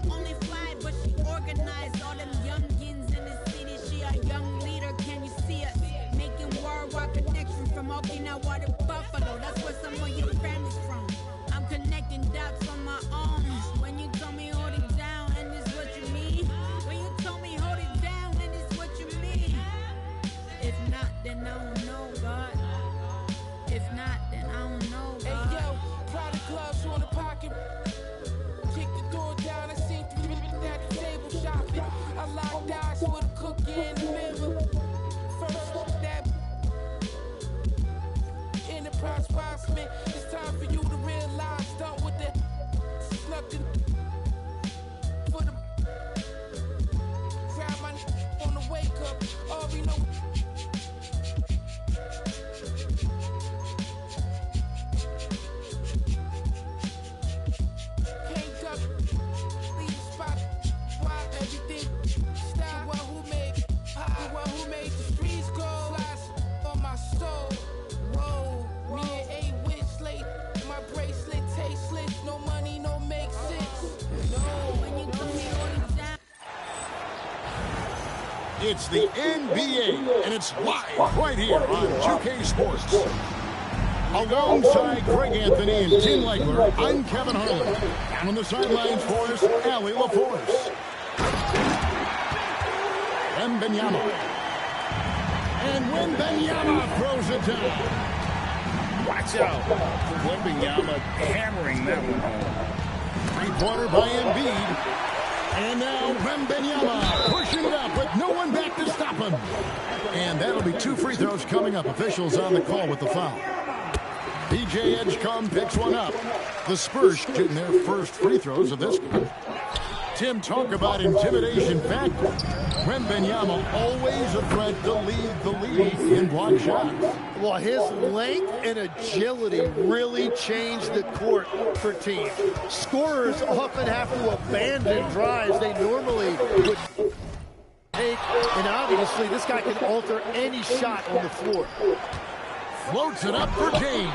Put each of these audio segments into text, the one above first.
not only fly, but she organized all them youngins in the city. She a young leader, can you see us? Making worldwide connections from Okinawa to Buffalo. That's where some of your family's from. I'm connecting dots on my own. When you told me hold it down, and this what you mean? When you told me hold it down, and this what you mean? If not, then I don't know, God. If not, then I don't know, God. Hey yo, product gloves on the pocket. Kick the door down, I seen three at the table shopping. I locked eyes with a cookie in the mirror. First that enterprise me. It's time for you to realize, done with that snuck in for the grab my on the wake up. Already know. Can't duck, leave the spot. Why everything style? Who made the streets go? Slice on my soul. Whoa, me and A witch late. My bracelet tasteless. No money, no make sense. No, When you told me hold it down. It's the NBA, and it's live right here on 2K Sports. Alongside Greg Anthony and Tim Legler, I'm Kevin Harlan. And on the sidelines for us, Allie LaForce. Wembanyama. And Wembanyama throws it down. Watch out. Wembanyama hammering that one home. Three-pointer by Embiid. And now Wembanyama pushing it up with no one back to stop him. And that'll be 2 free throws coming up. Officials on the call with the foul. PJ Edgecombe picks one up. The Spurs shooting their first free throws of this game. Tim, talk about intimidation factor. Wembanyama always a threat to lead the league in block shots. Well, his length and agility really changed the court for teams. Scorers often have to abandon drives they normally would take, and obviously this guy can alter any shot on the floor. Floats it up for James.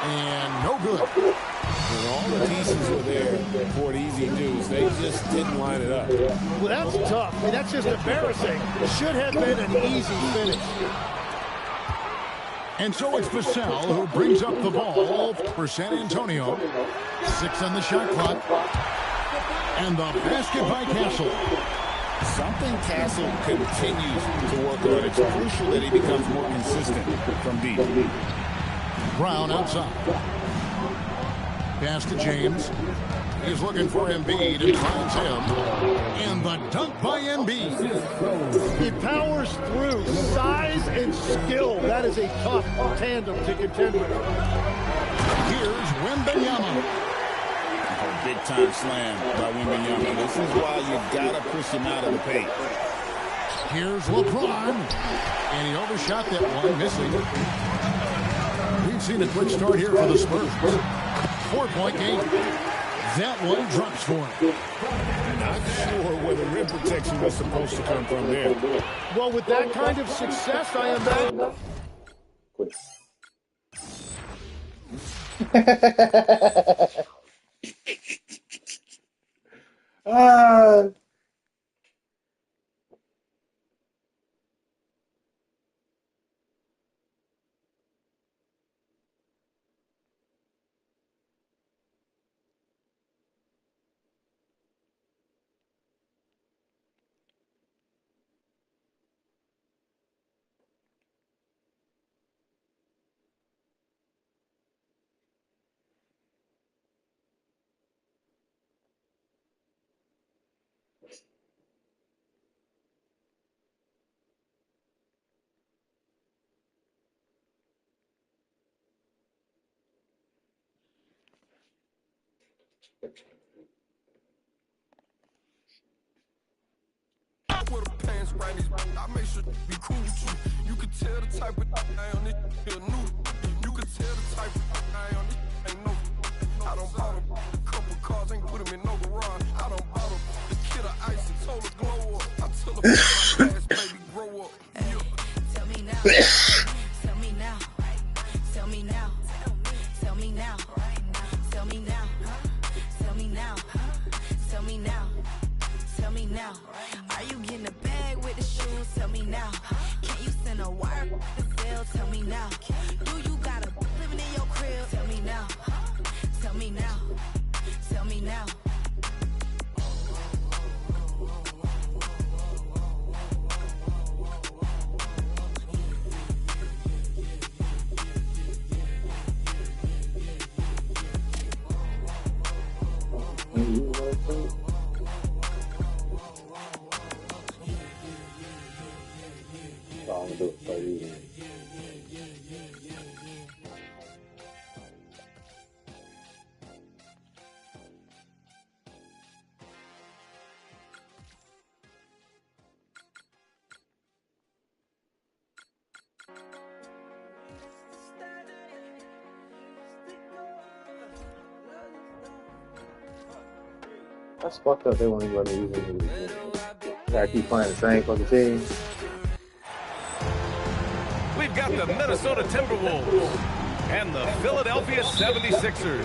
And no good. And all the pieces were there for the easy dudes. They just didn't line it up. Well, that's tough. I mean, that's just embarrassing. It should have been an easy finish. And so it's Vassell who brings up the ball for San Antonio. 6 on the shot clock. And the basket by Castle. Something Castle continues to work on. It's crucial that he becomes more consistent from deep. Brown outside. Pass to James. He's looking for Embiid and finds him. And the dunk by Embiid. He powers through. Size and skill. That is a tough tandem to contend with. Here's Wembanyama. Big-time slam by Wembanyama. This is why you got to push him out of the paint. Here's LeBron. And he overshot that one, missing. We've seen a quick start here for the Spurs. 4-point game. That one drops for him. Not sure where the rim protection was supposed to come from there. Well, with that kind of success, I imagine. with the pants right, I make sure be cool with you. You can tell the type of I on this here new. You can tell the type of I on this ain't no. I don't bother a couple cars, ain't put them in no garage. I don't bother the kid of ice and told her glow up. I tell her ass baby grow up. Yeah. Tell me now. Tell me now. Tell me now. Tell me now. Tell me now. Tell me now. Tell me now. Tell me now. Do you got a living in your crib? Tell me now. Tell me now. Tell me now. That's fucked up. They won't even let me use it. Gotta keep playing the same fucking team. We've got the Minnesota Timberwolves and the Philadelphia 76ers.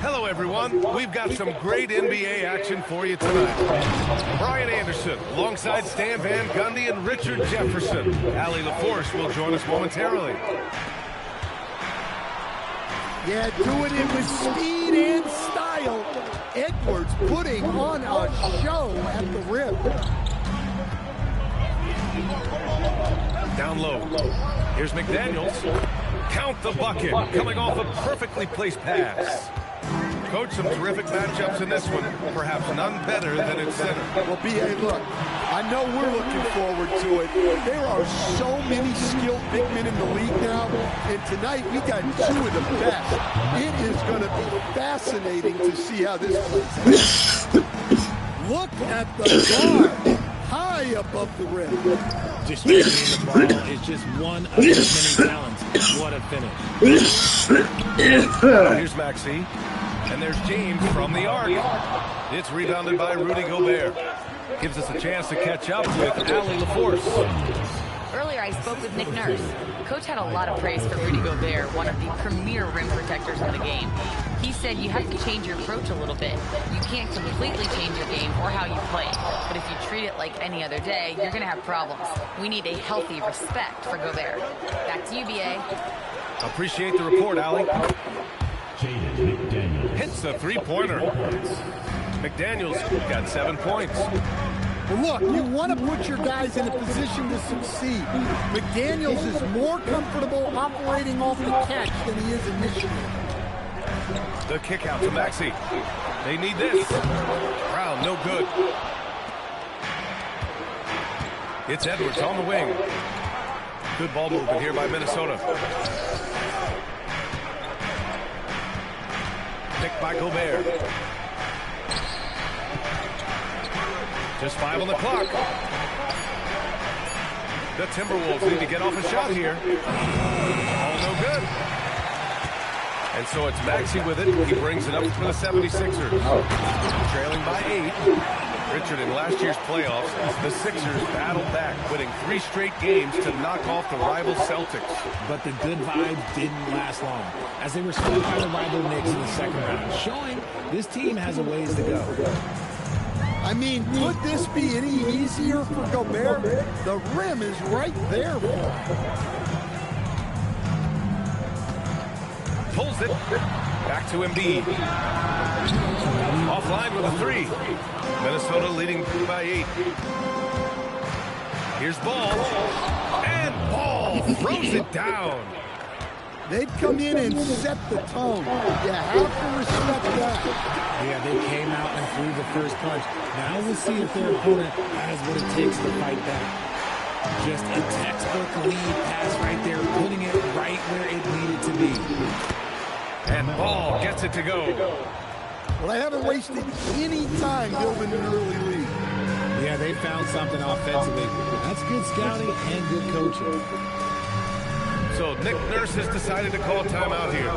Hello, everyone. We've got some great NBA action for you tonight. Brian Anderson alongside Stan Van Gundy and Richard Jefferson. Allie LaForce will join us momentarily. Yeah, doing it with speed and style. Edwards putting on a show at the rim. Down low. Here's McDaniels. Count the bucket. Coming off a perfectly placed pass. Coach, some terrific matchups in this one. Perhaps none better than its center. Well, B.A., look, I know we're looking forward to it. There are so many skilled big men in the league now, and tonight we got two of the best. It is going to be fascinating to see how this plays out. Look at the guard high above the rim. Distributing the ball is just one of his many talents. What a finish. Here's Maxey. And there's James from the arc. It's rebounded by Rudy Gobert. Gives us a chance to catch up with Allie LaForce. Earlier, I spoke with Nick Nurse. Coach had a lot of praise for Rudy Gobert, one of the premier rim protectors in the game. He said you have to change your approach a little bit. You can't completely change your game or how you play. But if you treat it like any other day, you're going to have problems. We need a healthy respect for Gobert. Back to you, B.A. Appreciate the report, Allie. Hits a three-pointer. McDaniels got 7 points. Well, look, you want to put your guys in a position to succeed. McDaniels is more comfortable operating off the catch than he is initially. The kick out to Maxey. They need this. Brown, no good. It's Edwards on the wing. Good ball movement here by Minnesota. Picked by Gobert. Just 5 on the clock. The Timberwolves need to get off a shot here. All no good. And so it's Maxey with it. He brings it up for the 76ers. Trailing by 8. Richard, in last year's playoffs, the Sixers battled back, winning 3 straight games to knock off the rival Celtics. But the good vibes didn't last long, as they were swept by the rival Knicks in the second round, showing this team has a ways to go. I mean, could this be any easier for Gobert? The rim is right there for him. Pulls it. Back to Embiid. Offline with a 3. Minnesota leading by 8. Here's Ball. And Ball throws it down. They've come in and set the tone. You have to respect that. Yeah, they came out and threw the first punch. Now we'll see if their opponent has what it takes to fight back. Just a textbook lead pass right there, putting it right where it needed to be. And Ball gets it to go. Well, they haven't wasted any time building an early lead. Yeah, they found something offensively. That's good scouting and good coaching. So Nick Nurse has decided to call timeout here.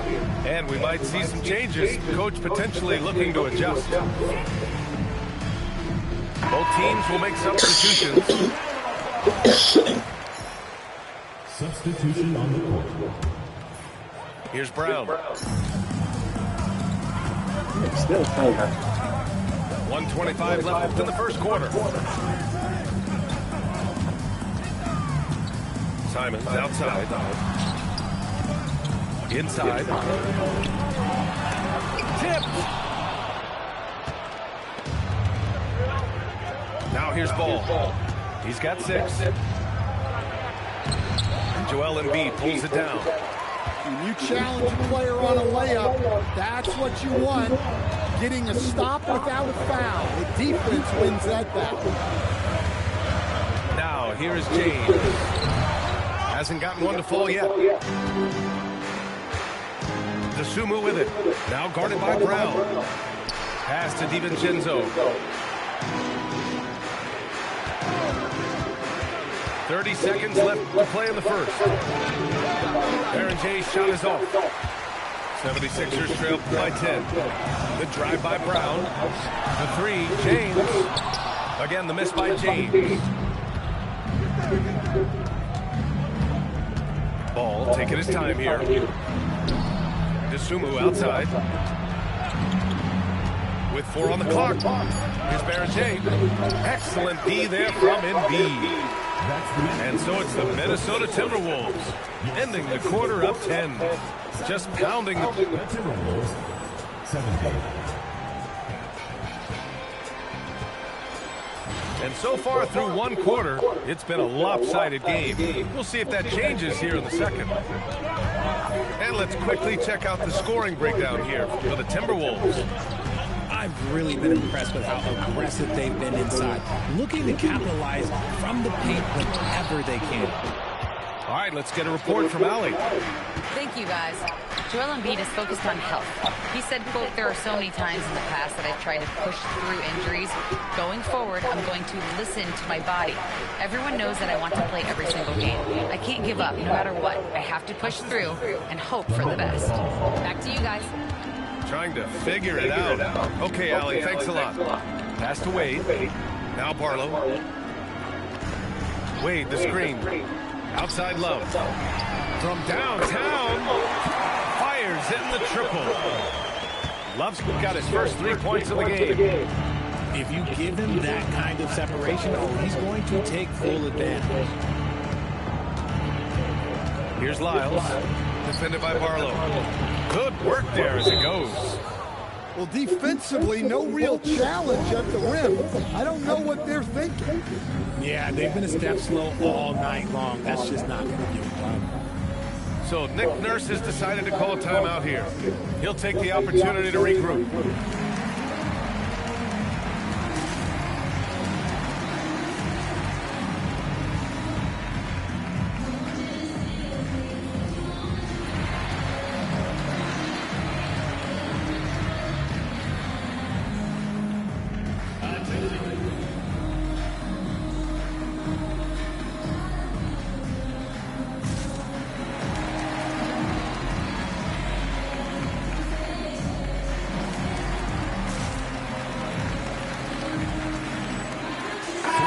And we might see some changes. Coach potentially looking to adjust. Both teams will make substitutions. Substitution on the court. Here's Brown. Still 1:25 left in the first quarter. Simons outside. Inside. Tipped. Now here's Ball. He's got 6. And Joel Embiid pulls it down. When you challenge a player on a layup, that's what you want. Getting a stop without a foul. The defense wins that battle. Now here's James. Hasn't gotten one to fall yet. DeSumo with it. Now guarded by Brown. Pass to DiVincenzo. 30 seconds left to play in the first. Baron Jay's shot is off. 76ers trail by 10. The drive by Brown. The 3, James. Again, the miss by James. Ball taking his time here. DeSumo outside. With 4 on the clock. Here's Baron Jay. Excellent D there from Embiid. And so it's the Minnesota Timberwolves ending the quarter up 10. Just pounding the Timberwolves 70. And so far through one quarter, it's been a lopsided game. We'll see if that changes here in the second. And let's quickly check out the scoring breakdown here for the Timberwolves. I've really been impressed with how aggressive they've been inside, looking to capitalize from the paint whenever they can. All right, let's get a report from Allie. Thank you, guys. Joel Embiid is focused on health. He said, quote, "There are so many times in the past that I've tried to push through injuries. Going forward, I'm going to listen to my body. Everyone knows that I want to play every single game. I can't give up no matter what. I have to push through and hope for the best." Back to you guys. Trying to figure it out. Okay, Allie, thanks a lot. Pass to Wade. Now Barlow. Wade, the screen. Outside Love. From downtown. Fires in the triple. Love's got his first 3 points of the game. If you give him that kind of separation, he's going to take full advantage. Here's Lyles. Defended by Barlow. Good work there as it goes. Well, defensively, no real challenge at the rim. I don't know what they're thinking. Yeah, they've been a step slow all night long. That's just not going to do it. So Nick Nurse has decided to call a timeout here. He'll take the opportunity to regroup.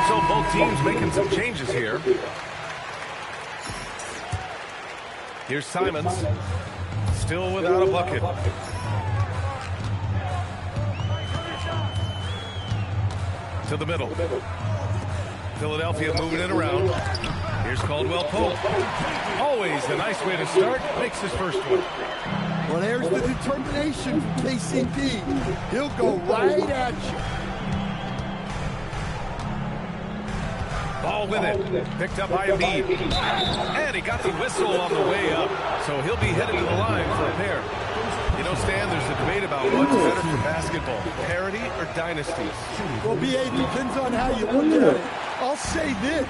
So both teams making some changes here. Here's Simons, still without a bucket. To the middle. Philadelphia moving it around. Here's Caldwell Pope. Always a nice way to start. Makes his first one. Well, there's the determination from KCP. He'll go right at you. Ball with it. Picked up by Embiid. And he got the whistle on the way up. So he'll be headed to the line for a pair. You know, Stan, there's a debate about what's better for basketball, parity or dynasties. Well, B.A., depends on how you look at it. I'll say this.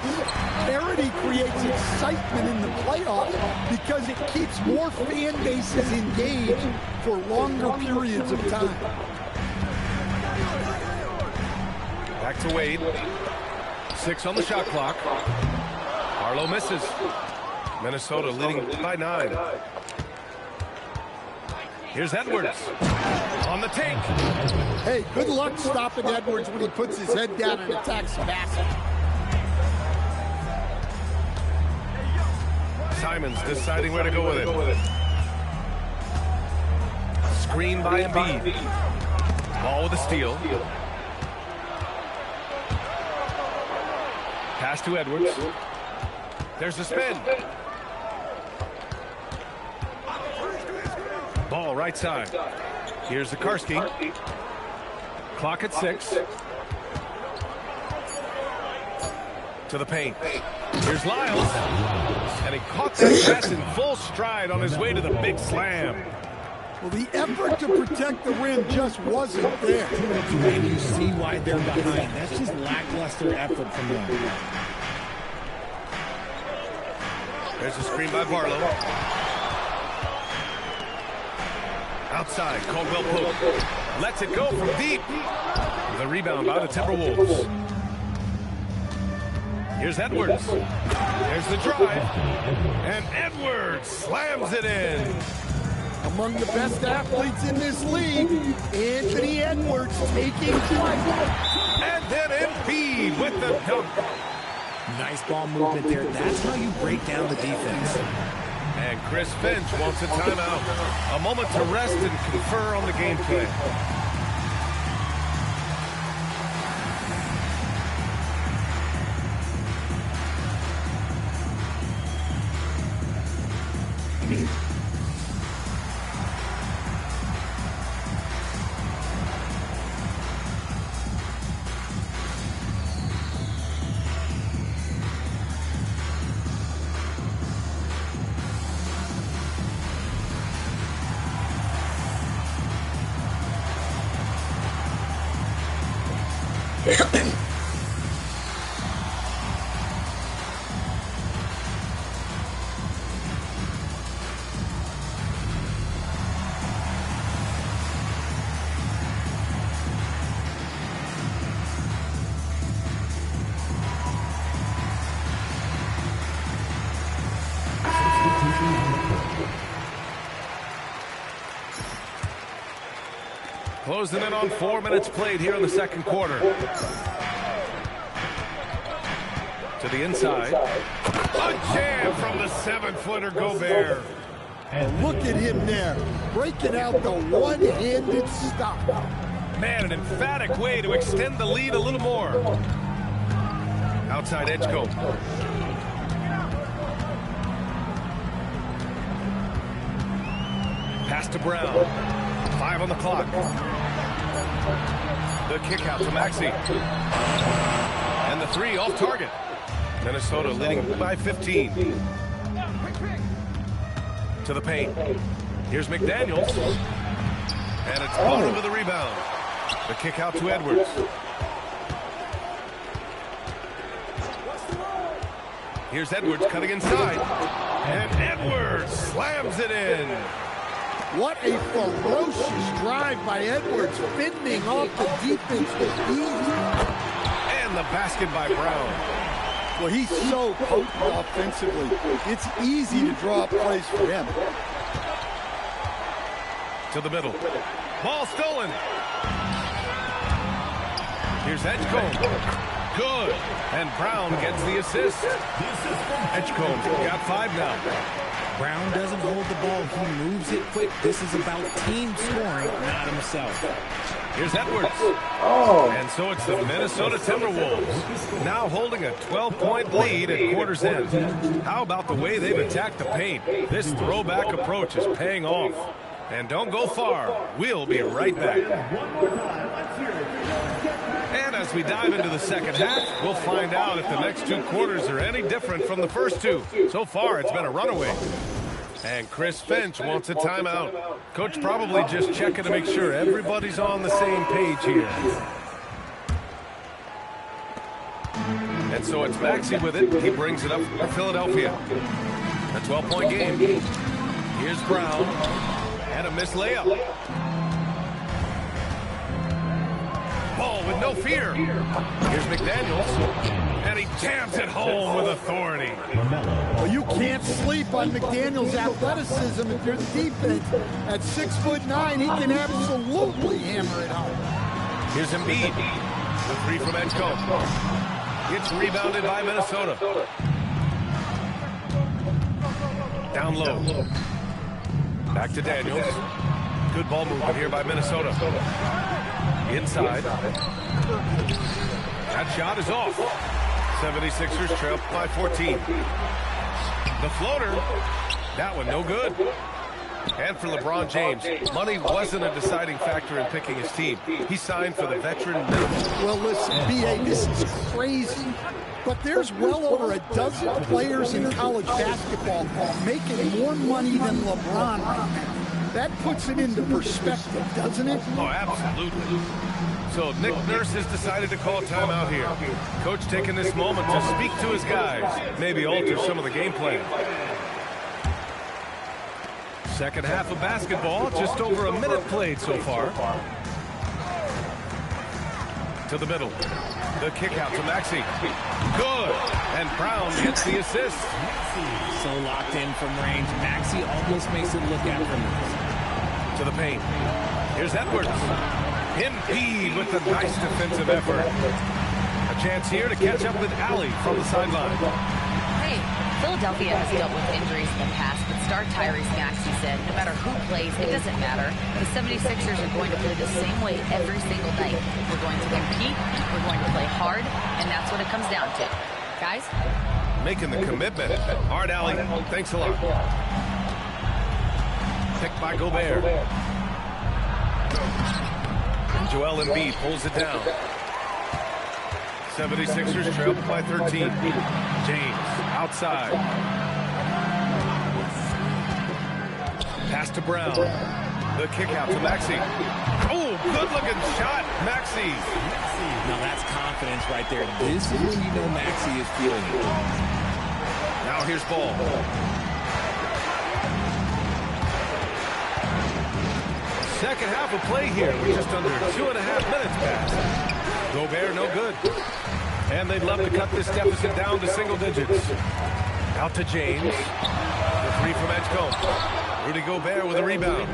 Parity creates excitement in the playoffs because it keeps more fan bases engaged for longer periods of time. Back to Wade. 6 on the shot clock. Barlow misses. Minnesota leading by 9. Here's Edwards on the take. Hey, good luck stopping Edwards when he puts his head down and attacks the basket. Simons deciding where to go with it. Screen by Embiid. Ball with a steal. Pass to Edwards. There's a spin. Ball right side. Here's Zakarski. Clock at 6. To the paint. Here's Lyles. And he caught that pass in full stride on his way to the big slam. Well, the effort to protect the rim just wasn't there. And you see why they're behind. That's just lackluster effort from them. There's a screen by Barlow. Outside, Caldwell Pope. Lets it go from deep. The rebound by the Timberwolves. Here's Edwards. There's the drive. And Edwards slams it in. Among the best athletes in this league, Anthony Edwards taking flight. And then Embiid with the dunk. Nice ball movement there. That's how you break down the defense. And Chris Finch wants a timeout. A moment to rest and confer on the game plan. Closing in on 4 minutes played here in the second quarter. To the inside. A jam from the 7-footer Gobert. And look at him there, breaking out the one-handed stop. Man, an emphatic way to extend the lead a little more. Outside Edgecombe. Pass to Brown. 5 on the clock. The kick out to Maxey. And the 3 off target. Minnesota leading by 15. To the paint. Here's McDaniels. And it's Butler with the rebound. The kick out to Edwards. Here's Edwards cutting inside. And Edwards slams it in. What a ferocious drive by Edwards, fending off the defense with ease. And the basket by Brown. Well, he's so potent offensively. It's easy to draw plays for him. To the middle. Ball stolen. Here's Edgecombe. Good. And Brown gets the assist. Edgecombe's got 5 now. Brown doesn't hold the ball. He moves it quick. This is about team scoring, not himself. Here's Edwards. And so it's the Minnesota Timberwolves now holding a 12-point lead at quarter's end. How about the way they've attacked the paint? This throwback approach is paying off. And don't go far. We'll be right back. And as we dive into the second half, we'll find out if the next 2 quarters are any different from the first 2. So far, it's been a runaway. And Chris Finch wants a timeout. Coach probably just checking to make sure everybody's on the same page here. And so it's Maxey with it. He brings it up for Philadelphia. A 12-point game. Here's Brown. And a missed layup. Ball with no fear. Here's McDaniels. And he jams it home with authority. Well, you can't sleep on McDaniels' athleticism if you're the defense. At 6'9", he can absolutely hammer it home. Here's Embiid. The 3 from Edgecombe. It's rebounded by Minnesota. Down low. Back to Daniels. Good ball movement here by Minnesota. Inside. That shot is off. 76ers trail by 14. The floater. That one no good. And for LeBron James, money wasn't a deciding factor in picking his team. He signed for the veteran minimum. Well, listen, B.A., this is crazy. But there's well over a dozen players in college basketball making more money than LeBron right now. That puts it into perspective, doesn't it? Oh, absolutely. So Nick Nurse has decided to call timeout here. Coach taking this moment to speak to his guys, maybe alter some of the game plan. Second half of basketball, just over a minute played so far. To the middle. The kick out to Maxey. Good. And Brown gets the assist. So locked in from range. Maxey almost makes it look effortless. To the paint. Here's Edwards. Embiid with a nice defensive effort. A chance here to catch up with Allie from the sideline. Hey, Philadelphia has dealt with injuries in the past, but star Tyrese Maxey said no matter who plays, it doesn't matter. The 76ers are going to play the same way every single night. We're going to compete, we're going to play hard, and that's what it comes down to. Guys? Making the commitment. All right, Allie, thanks a lot. Picked by Gobert. And Joel Embiid pulls it down. 76ers trail by 13. James outside. Pass to Brown. The kick out to Maxey. Oh, good looking shot, Maxey. Now that's confidence right there. This is when you know Maxey is feeling it. Now here's Ball. Second half of play here with just under 2.5 minutes passed. Gobert no good. And they'd love to cut this deficit down to single digits. Out to James. The three from Edgecombe. Rudy Gobert with a rebound.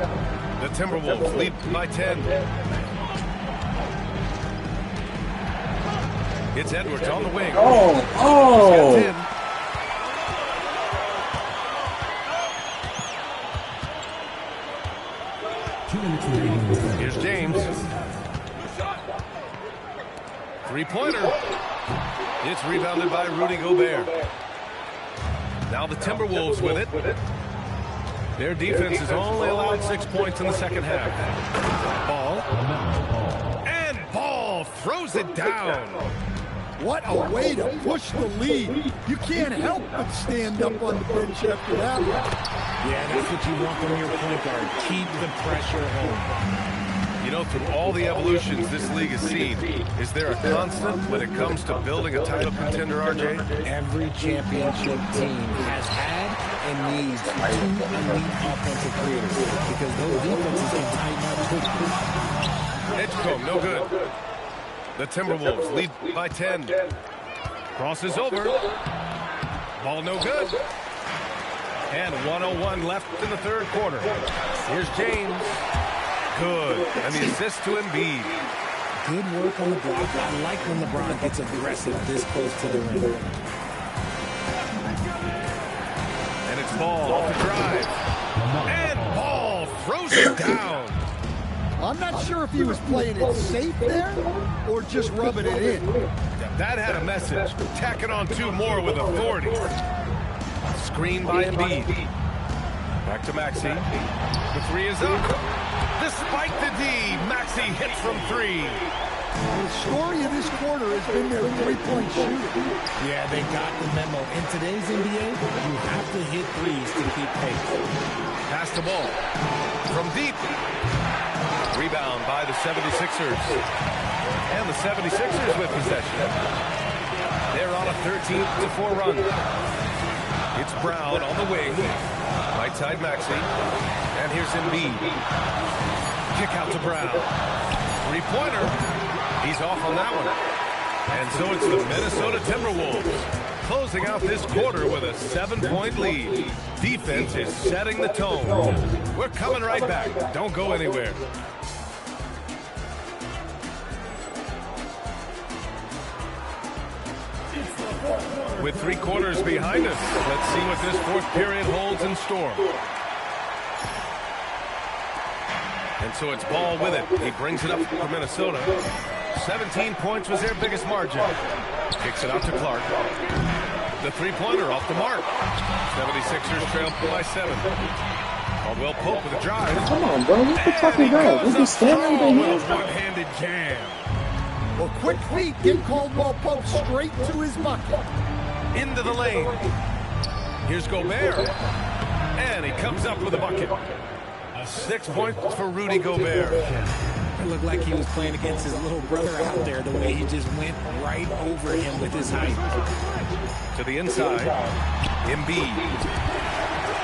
The Timberwolves lead by 10. It's Edwards on the wing. Oh! Here's James. Three-pointer. It's rebounded by Rudy Gobert. Now the Timberwolves with it. Their defense has only allowed 6 points in the second half. Ball. And Ball throws it down. What a way to push the lead. You can't help but stand up on the bench after that. Yeah, that's what you want from your point guard. Keep the pressure home. You know, through all the evolutions this league has seen, is there a constant when it comes to building a title contender, RJ? Every championship team has had and needs two elite offensive creators because those defenses can tighten up quickly. Edgecombe, no good. The Timberwolves lead by 10. Crosses over. Ball no good. And 1:01 left in the third quarter. Here's James. Good. And the assist to Embiid. Good work on the block. I like when LeBron gets aggressive this close to the rim. And it's Ball off the drive. And Ball throws it down. I'm not sure if he was playing it safe there or just rubbing it in. That had a message. Tacking on two more with authority. Screen by Embiid. Back to Maxey. The three is up. Despite the D, Maxey hits from three. The story of this quarter has been their three-point shooting. Yeah, they got the memo. In today's NBA, you have to hit threes to keep pace. Pass the ball. From deep. Rebound by the 76ers. And the 76ers with possession. They're on a 13-4 run. It's Brown on the wing. Right side Maxey. And here's Embiid. Kick out to Brown. Three-pointer. He's off on that one. And so it's the Minnesota Timberwolves closing out this quarter with a 7-point lead. Defense is setting the tone. We're coming right back. Don't go anywhere. With 3 quarters behind us, let's see what this fourth period holds in store. And so it's Ball with it. He brings it up for Minnesota. 17 points was their biggest margin. Kicks it out to Clark. The three-pointer off the mark. 76ers trail by 7. Caldwell Pope with a drive. Come on, bro. What the fuck is that? Is he standing with there? a one-handed jam. Well, quick feet get Caldwell Pope straight to his bucket. Into the lane. Here's Gobert. And he comes up with a bucket. 6 points for Rudy Gobert. It looked like he was playing against his little brother out there, the way he just went right over him with his height. To the inside. Embiid.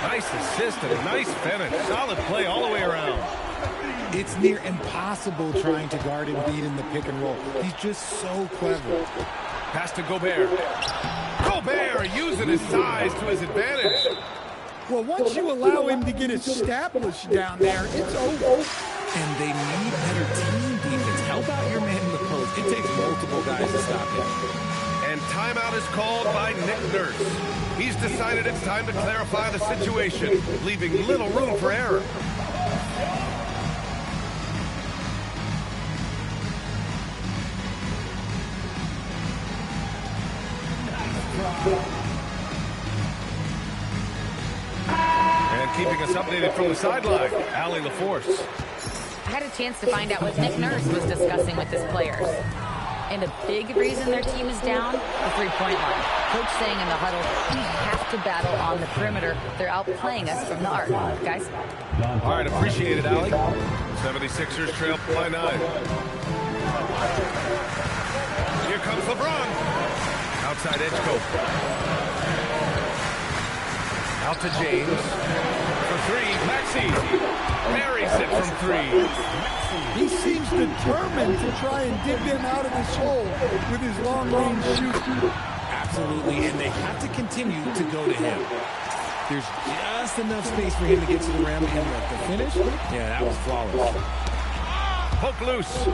Nice assist and a nice finish. Solid play all the way around. It's near impossible trying to guard Embiid in the pick and roll. He's just so clever. Pass to Gobert. Gobert using his size to his advantage. Well, once you allow him to get established down there, it's over. And they need better team defense. Help out your man in the post. It takes multiple guys to stop him. And timeout is called by Nick Nurse. He's decided it's time to clarify the situation, leaving little room for error. And keeping us updated from the sideline, Allie LaForce. I had a chance to find out what Nick Nurse was discussing with his players. And a big reason their team is down, the three-point line. Coach saying in the huddle, we have to battle on the perimeter. They're outplaying us from the arc. Guys? All right, appreciate it, Allie. 76ers trail by 9. Here comes LeBron. Outside edge coach. Out to James. For 3, Maxey. Buries it from 3. He seems determined to try and dig them out of this hole with his long-range shoot. Absolutely, and they have to continue to go to him. There's just enough space for him to get to the rim, and the finish, yeah, that was flawless. Poke loose.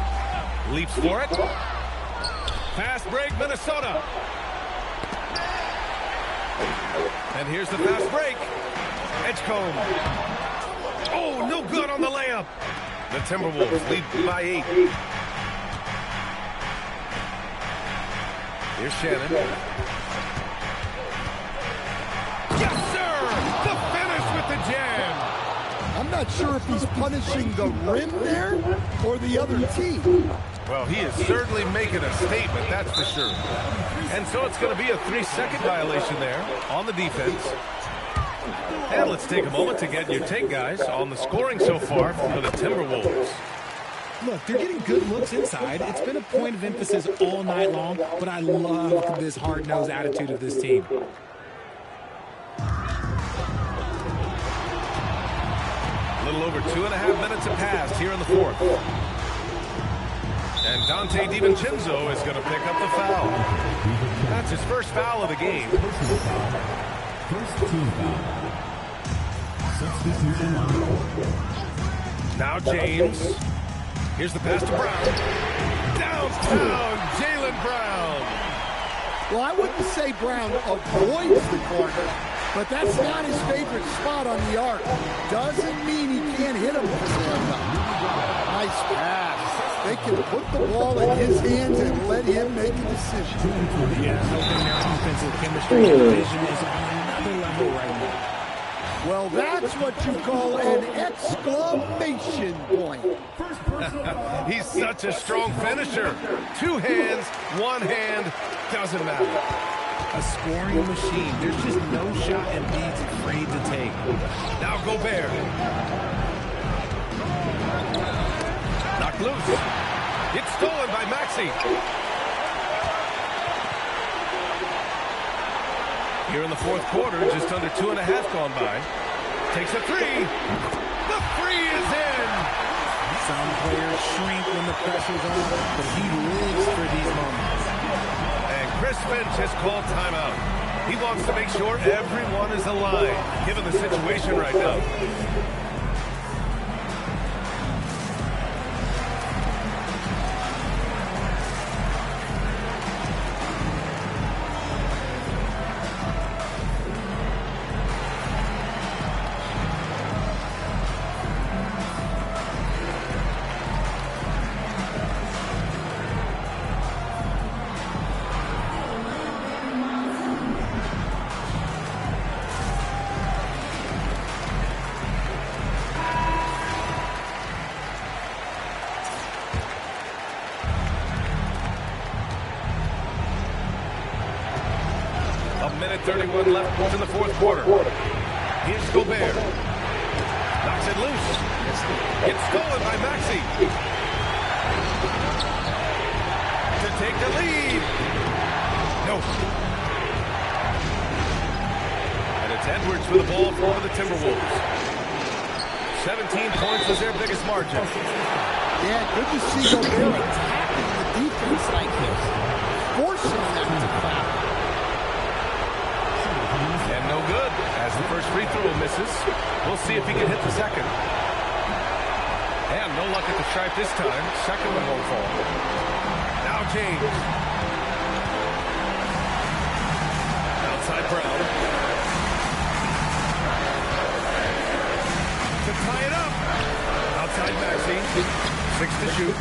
Leaps for it. Fast break, Minnesota. And here's the fast break. Edgecombe. Oh, no good on the layup. The Timberwolves lead by 8. Here's Shannon. Yes, sir! The finish with the jam. I'm not sure if he's punishing the rim there or the other team. Well, he is certainly making a statement, that's for sure. And so it's going to be a 3-second violation there on the defense. And let's take a moment to get your take, guys, on the scoring so far for the Timberwolves. Look, they're getting good looks inside. It's been a point of emphasis all night long, but I love this hard-nosed attitude of this team. A little over 2.5 minutes have passed here in the 4th. And Dante DiVincenzo is going to pick up the foul. That's his first foul of the game. First team foul. Substitution on. Now James. Here's the pass to Brown. Downtown, Jaylen Brown. Well, I wouldn't say Brown avoids the corner, but that's not his favorite spot on the arc. Doesn't mean he can't hit him. Nice pass. They can put the ball in his hands and let him make a decision. Yeah, helping their offensive chemistry and vision is on another level right now. Well, that's what you call an exclamation point. He's such a strong finisher. 2 hands, 1 hand, doesn't matter. A scoring machine. There's just no shot Embiid's afraid to take. Now Gobert. Knocked loose. It's stolen by Maxey. Here in the 4th quarter, just under 2.5 gone by. Takes a 3. The 3 is in. Some players shrink when the pressure's on, but he lives for these moments. And Chris Finch has called timeout. He wants to make sure everyone is aligned, given the situation right now. 2:31 left in the fourth quarter. Here's Gobert. Knocks it loose. It's stolen by Maxey. To take the lead. No. And it's Edwards for the ball for the Timberwolves. 17 points was their biggest margin. Yeah, good to see Gobert attacking the defense like this. Forcing them to foul. And no good, as the first free throw misses. We'll see if he can hit the second. And no luck at the stripe this time. Second one won't fall. Now James. Outside Brown. To tie it up. Outside Maxey. 6 to shoot.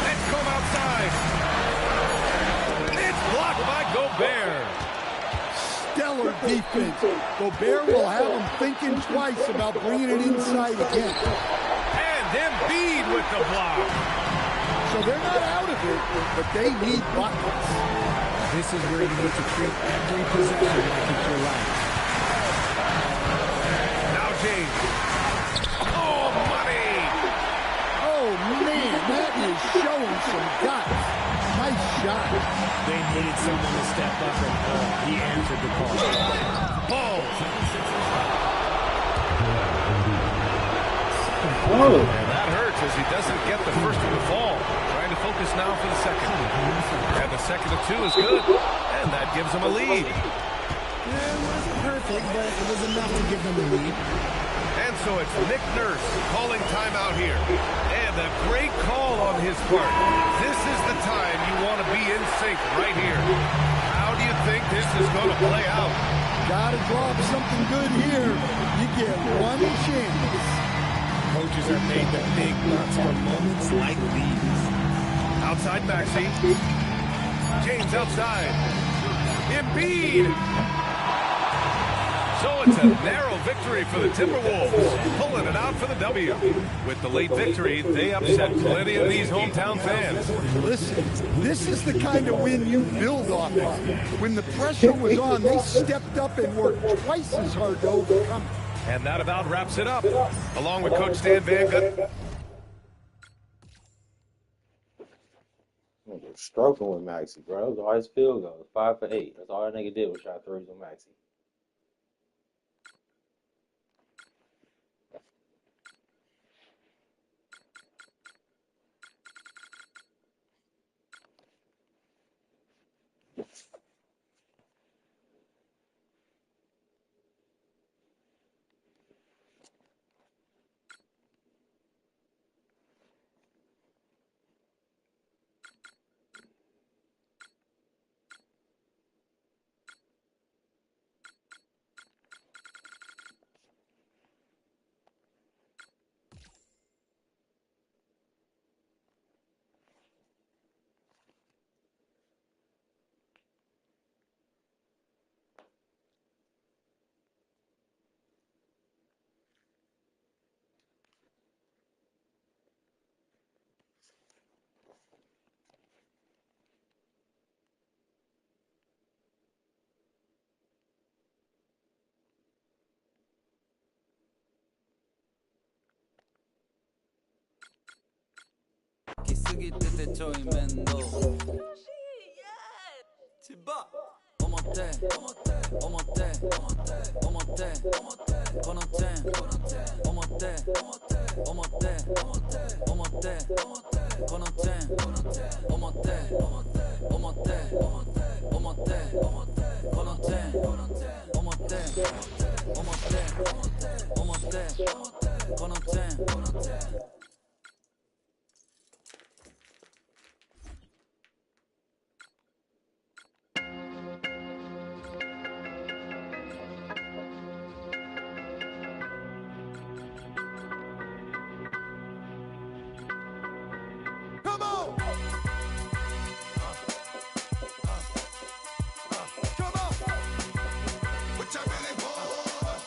Let's come outside. It's blocked by Gobert. Stellar defense. Gobert will have them thinking twice about bringing it inside again. And Embiid with the block. So they're not out of it, but they need buckets. This is where you need to treat every possession like it's your life. Now James. Oh, money. Oh, man, that is showing some guts. Nice shot. They needed someone to step up, and he answered the call. Ball. Oh. And that hurts as he doesn't get the first of the fall. Trying to focus now for the second. And the second of two is good. And that gives him a lead. Yeah, it wasn't perfect, but it was enough to give them a lead. And so it's Nick Nurse calling timeout here. And a great call on his part. This is the time you want to be in sync right here. How do you think this is going to play out? Gotta drop something good here. You get one chance. Coaches are made the big bucks for moments like these. Outside Maxey. James outside. Embiid. So it's a narrow victory for the Timberwolves, pulling it out for the W. With the late victory, they upset plenty of these hometown fans. Listen, this is the kind of win you build off of. When the pressure was on, they stepped up and worked twice as hard to overcome it. And that about wraps it up. Along with Coach Stan Van Gundy. Stroking with Maxey, bro. It was always field goals. 5 for 8. That's all that nigga did was shot threes with Maxey. 기쓰기 조이면도 집밥 어머때 어머때 어머때 번호때 어머때 어머때 어머때 번호때 어머때 어머때